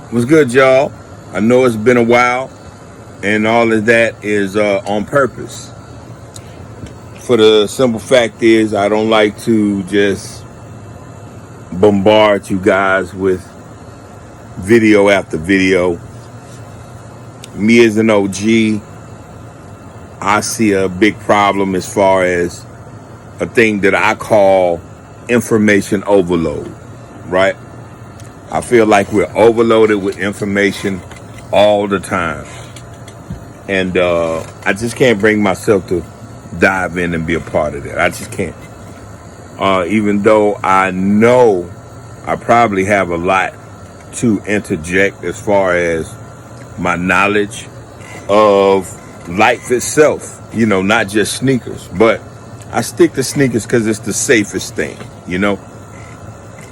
What's good, y'all? I know it's been a while, and all of that is on purpose. For the simple fact is, I don't like to just bombard you guys with video after video. Me as an OG, I see a big problem as far as a thing that I call information overload, right? I feel like we're overloaded with information all the time. And I just can't bring myself to dive in and be a part of that. I just can't. Even though I know I probably have a lot to interject as far as my knowledge of life itself, not just sneakers. But I stick to sneakers because it's the safest thing,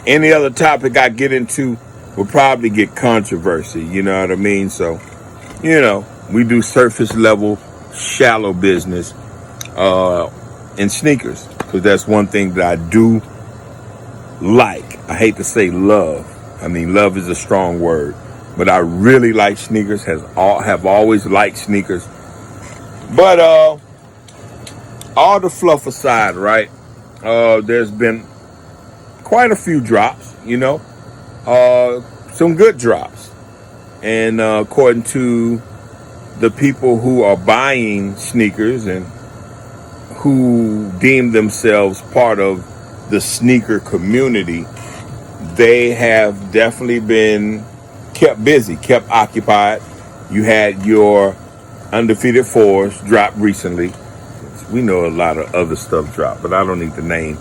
Any other topic I get into will probably get controversy, you know what I mean? So, we do surface level, shallow business in sneakers, because that's one thing that I do like. I hate to say love. I mean, love is a strong word, but I really like sneakers, have always liked sneakers. But all the fluff aside, right? There's been quite a few drops, some good drops. And according to the people who are buying sneakers and who deem themselves part of the sneaker community, they have definitely been kept busy, kept occupied. You had your undefeated fours drop recently. We know a lot of other stuff dropped, but I don't need to name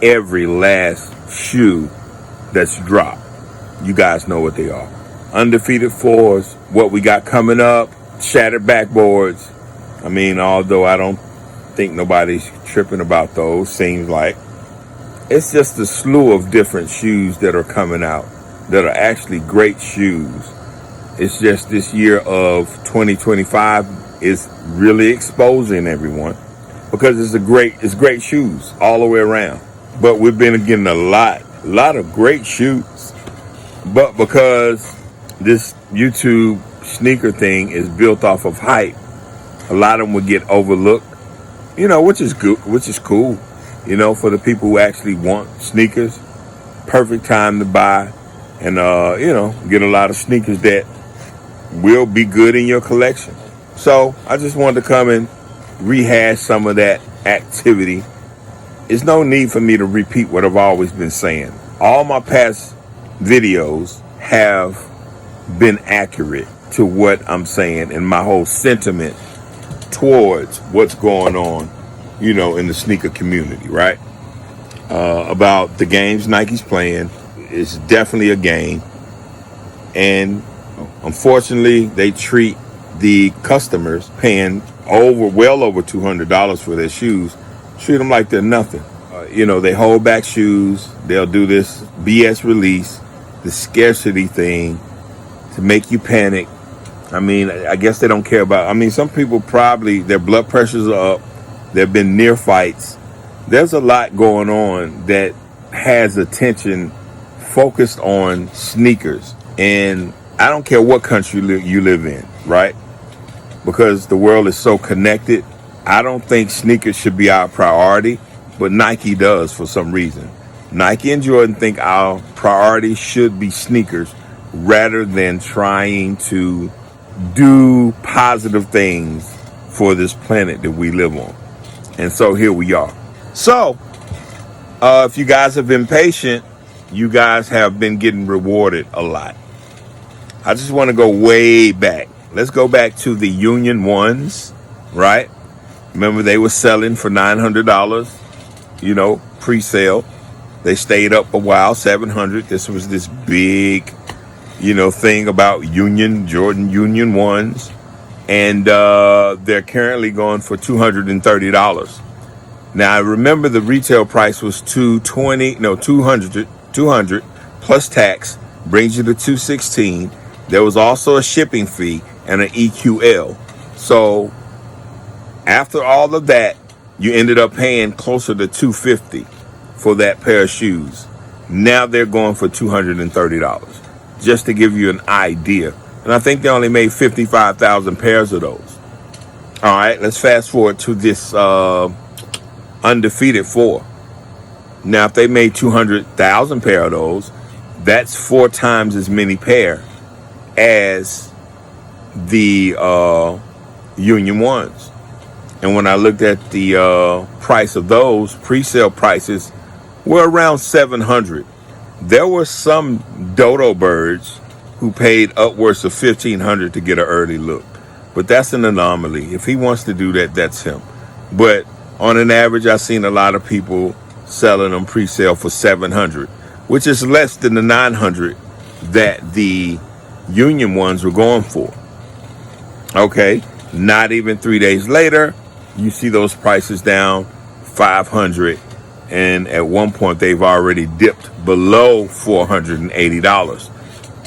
every last shoe that's dropped. You guys know what they are. Undefeated fours, what we got coming up, shattered backboards. I mean, although I don't think nobody's tripping about those, seems like. It's just a slew of different shoes that are coming out that are actually great shoes. It's just this year of 2025 is really exposing everyone because it's great shoes all the way around. But we've been getting a lot of great shoes. But because this YouTube sneaker thing is built off of hype, a lot of them would get overlooked, which is good, which is cool, for the people who actually want sneakers. Perfect time to buy and, get a lot of sneakers that will be good in your collection. So I just wanted to come and rehash some of that activity. There's no need for me to repeat what I've always been saying. All my past videos have been accurate to what I'm saying and my whole sentiment towards what's going on, in the sneaker community, right? About the games Nike's playing. It's definitely a game. And unfortunately, they treat the customers paying well over $200 for their shoes, treat them like they're nothing. They hold back shoes. They'll do this BS release, the scarcity thing to make you panic. I mean, I guess they don't care about, some people probably, their blood pressures are up. There have been near fights. There's a lot going on that has attention focused on sneakers. And I don't care what country you live in, right? Because the world is so connected. I don't think sneakers should be our priority, but Nike does for some reason. Nike and Jordan think our priority should be sneakers rather than trying to do positive things for this planet that we live on. And so here we are. So if you guys have been patient, you guys have been getting rewarded a lot. I just want to go way back. Let's go back to the Union Ones, right? Remember, they were selling for $900, pre-sale. They stayed up a while, $700. This was this big, thing about Jordan Union Ones. And they're currently going for $230. Now, I remember the retail price was $200 plus tax, brings you to $216. There was also a shipping fee and an EQL. So after all of that, you ended up paying closer to $250 for that pair of shoes. Now they're going for $230. just to give you an idea. And I think they only made 55,000 pairs of those. All right, let's fast forward to this undefeated 4. Now, if they made 200,000 pair of those, that's 4 times as many pair as the Union ones. And when I looked at the price of those, pre-sale prices were around $700. There were some dodo birds who paid upwards of $1,500 to get an early look. But that's an anomaly. If he wants to do that, that's him. But on an average, I've seen a lot of people selling them pre-sale for $700, which is less than the $900 that the Union ones were going for. Okay, not even 3 days later, you see those prices down $500, and at one point they've already dipped below $480.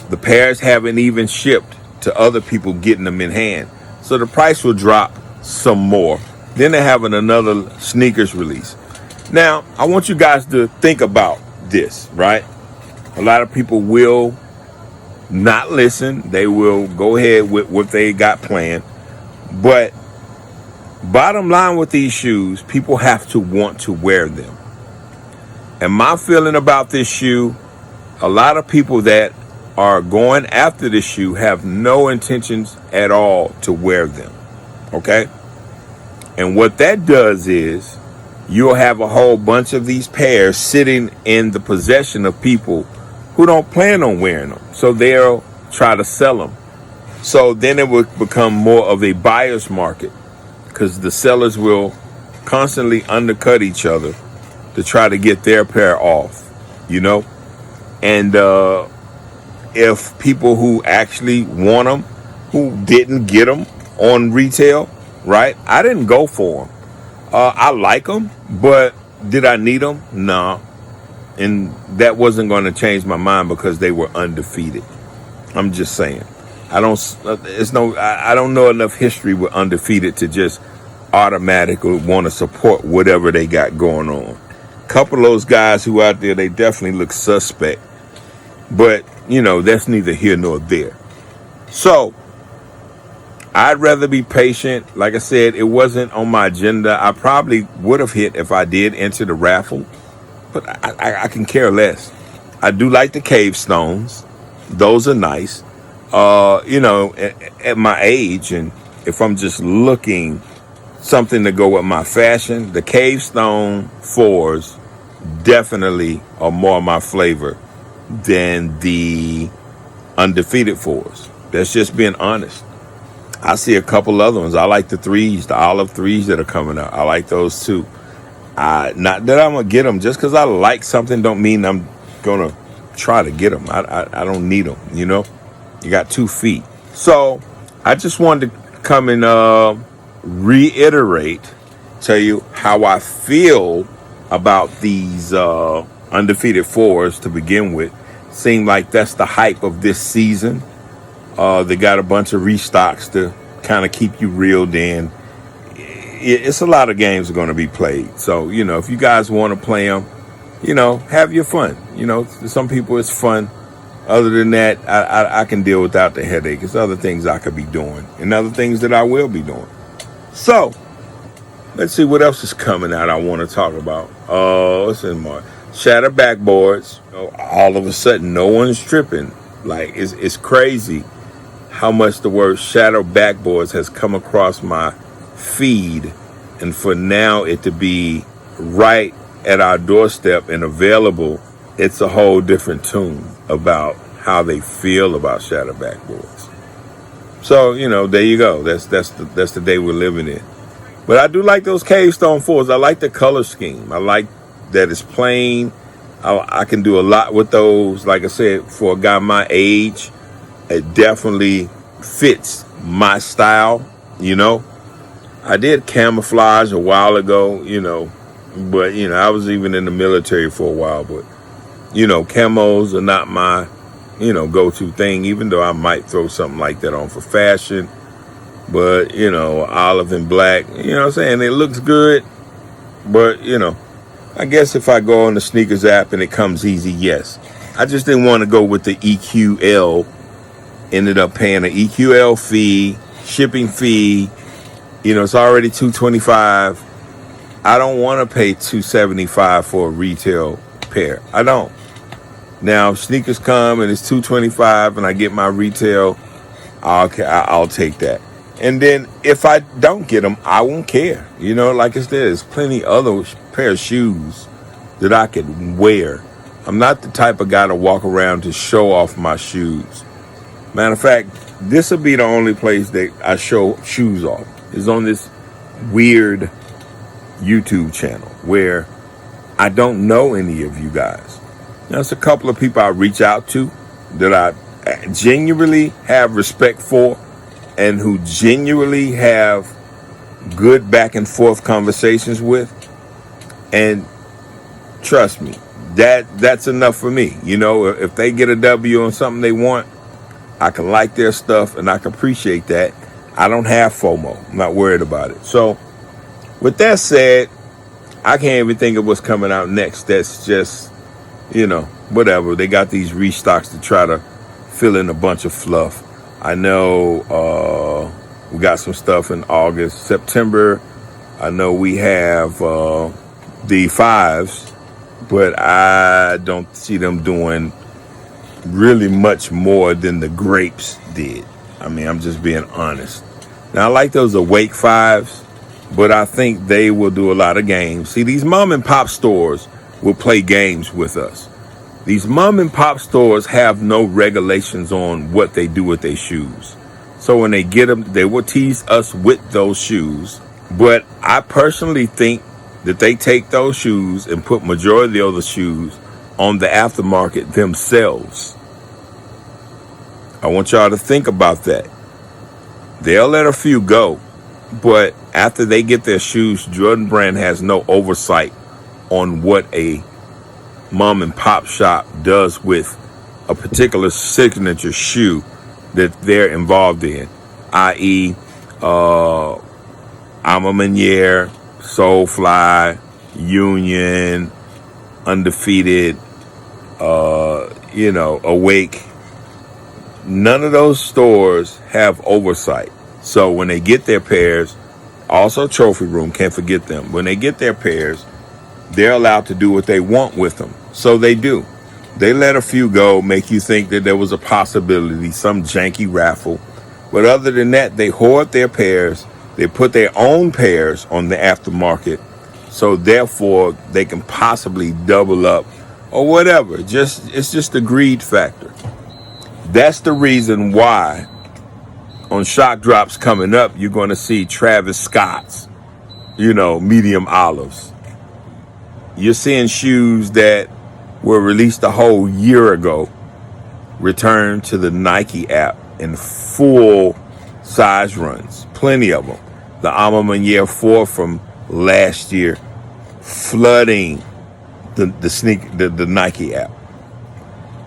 The pairs haven't even shipped to other people getting them in hand, so the price will drop some more. Then they're having another Snkrs release. Now, I want you guys to think about this, right? A lot of people will not listen. They will go ahead with what they got planned. But bottom line with these shoes, people have to want to wear them. And my feeling about this shoe, a lot of people that are going after this shoe have no intentions at all to wear them. Okay? And what that does is you'll have a whole bunch of these pairs sitting in the possession of people who don't plan on wearing them. So they'll try to sell them. So then it will become more of a buyer's market, because the sellers will constantly undercut each other to try to get their pair off, you know? And if people who actually want them, who didn't get them on retail, right? I didn't go for them. I like them, but did I need them? No. And that wasn't going to change my mind because they were undefeated. I'm just saying. I don't know enough history with undefeated to just automatically want to support whatever they got going on. A couple of those guys who out there, they definitely look suspect. But, you know, that's neither here nor there. So I'd rather be patient. Like I said, it wasn't on my agenda. I probably would have hit if I did enter the raffle, but I can care less. I do like the cave stones. Those are nice. You know, at my age, and if I'm just looking something to go with my fashion, the cave stone 4s definitely are more my flavor than the undefeated 4s. That's just being honest. I see a couple other ones. I like the 3s, the olive 3s that are coming out. I like those too. Not that I'm going to get them. Just because I like something don't mean I'm going to try to get them. I don't need them, you know. You got 2 feet. So I just wanted to come and reiterate, tell you how I feel about these undefeated 4s to begin with. Seem like that's the hype of this season. They got a bunch of restocks to kind of keep you reeled in. It's a lot of games are going to be played. So, you know, if you guys want to play them, you know, have your fun. You know, some people it's fun. Other than that, I can deal without the headache. There's other things I could be doing and other things that I will be doing. So, let's see what else is coming out I want to talk about. What's in March? Shatter backboards. All of a sudden, no one's tripping. Like, it's crazy how much the word shadow backboards has come across my feed, and for now it to be right at our doorstep and available, it's a whole different tune about how they feel about shadow backboards. So, you know, there you go. That's the day we're living in. But I do like those cave stone 4s. I like the color scheme. I like that it's plain. I can do a lot with those. Like I said, for a guy my age, it definitely fits my style, you know. I did camouflage a while ago, you know, but, you know, I was even in the military for a while. But, you know, camos are not my, you know, go-to thing, even though I might throw something like that on for fashion. But, you know, olive and black, you know what I'm saying? It looks good, but, you know, I guess if I go on the Snkrs app and it comes easy, yes. I just didn't want to go with the EQL. Ended up paying an EQL fee, shipping fee. It's already $225. I don't want to pay $275 for a retail pair. I don't. Now, if sneakers come and it's $225 and I get my retail, I'll take that. And then if I don't get them, I won't care. Like I said, there's plenty other pair of shoes that I could wear. I'm not the type of guy to walk around to show off my shoes. Matter of fact, this will be the only place that I show shoes off. Is on this weird YouTube channel where I don't know any of you guys. There's a couple of people I reach out to that I genuinely have respect for and who genuinely have good back and forth conversations with. And trust me, that's enough for me. If they get a W on something they want, I can like their stuff and I can appreciate that. I don't have FOMO. I'm not worried about it. So with that said, I can't even think of what's coming out next. That's just, whatever. They got these restocks to try to fill in a bunch of fluff. I know we got some stuff in August, September. I know we have the fives, but I don't see them doing really much more than the grapes did. I'm just being honest. Now, I like those Awake fives, but I think they will do a lot of games. See, these mom and pop stores will play games with us. These mom and pop stores have no regulations on what they do with their shoes. So when they get them, they will tease us with those shoes. But I personally think that they take those shoes and put majority of the shoes on the aftermarket themselves. I want y'all to think about that. They'll let a few go, but after they get their shoes, Jordan Brand has no oversight on what a mom and pop shop does with a particular signature shoe that they're involved in, i.e. Alma Maniere, Soulfly, Union, Undefeated, Awake. None of those stores have oversight. So when they get their pairs, also Trophy Room, can't forget them. When they get their pairs, they're allowed to do what they want with them. So they do. They let a few go, make you think that there was a possibility, some janky raffle. But other than that, they hoard their pairs. They put their own pairs on the aftermarket. So therefore, they can possibly double up or whatever. It's just the greed factor. That's the reason why on Shock Drops coming up, you're going to see Travis Scott's, medium olives. You're seeing shoes that were released a whole year ago return to the Nike app in full size runs. Plenty of them. The Alma Maniere 4 from last year flooding the Nike app.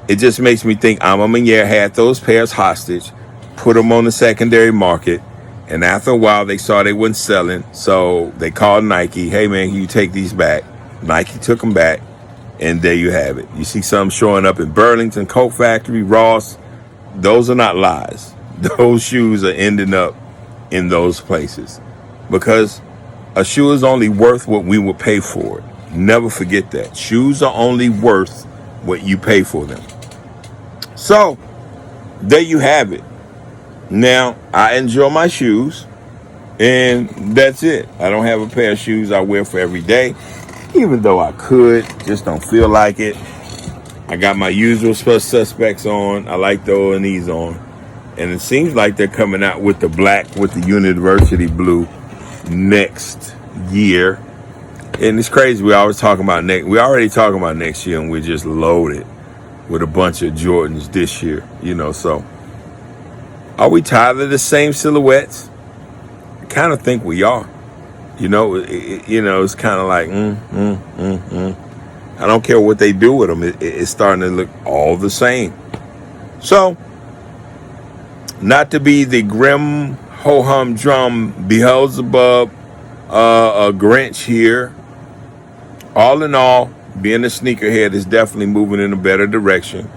It just makes me think Alma Maniere had those pairs hostage, put them on the secondary market, and after a while they saw they weren't selling, so they called Nike, hey man, can you take these back? Nike took them back, and there you have it. You see some showing up in Burlington, Coat Factory, Ross. Those are not lies. Those shoes are ending up in those places because a shoe is only worth what we would pay for it. Never forget that. Shoes are only worth what you pay for them. So, there you have it. Now, I enjoy my shoes, and that's it. I don't have a pair of shoes I wear for every day, even though I could, just don't feel like it. I got my usual suspects on. I like throwing these on. And it seems like they're coming out with the black with the university blue next year. And it's crazy. We always talking about we already talking about next year, and we're just loaded with a bunch of Jordans this year, so are we tired of the same silhouettes? I kind of think we are. It's kind of like, I don't care what they do with them. It's starting to look all the same. So, not to be the grim ho-hum drum Beelzebub Grinch here. All in all, being a sneakerhead is definitely moving in a better direction.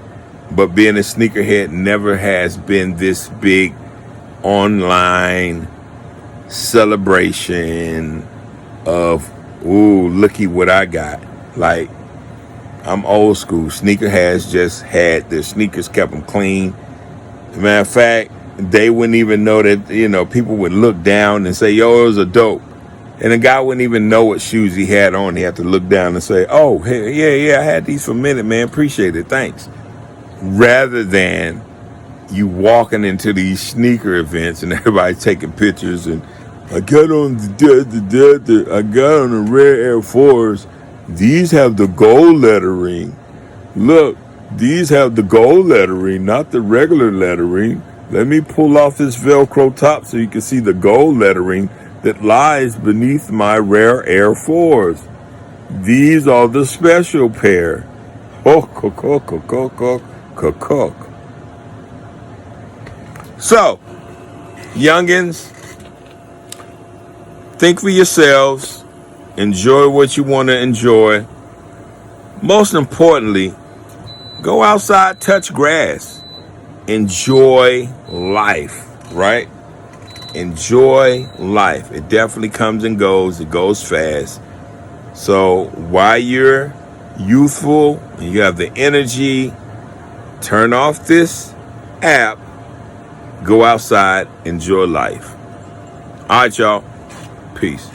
But being a sneakerhead never has been this big online celebration of, ooh, looky what I got. Like, I'm old school. Sneakerheads just had their sneakers, kept them clean. As a matter of fact, they wouldn't even know that, people would look down and say, yo, it was a dope. And the guy wouldn't even know what shoes he had on. He had to look down and say, oh, hey, yeah, I had these for a minute, man. Appreciate it. Thanks. Rather than you walking into these sneaker events and everybody taking pictures and I got on the rare Air Force. These have the gold lettering. Look, these have the gold lettering, not the regular lettering. Let me pull off this Velcro top so you can see the gold lettering that lies beneath my rare Air Force. These are the special pair. So, youngins, think for yourselves. Enjoy what you want to enjoy. Most importantly, go outside, touch grass. Enjoy life, right? Enjoy life. It definitely comes and goes. It goes fast. So while you're youthful and you have the energy, turn off this app, go outside, enjoy life. All right, y'all. Peace.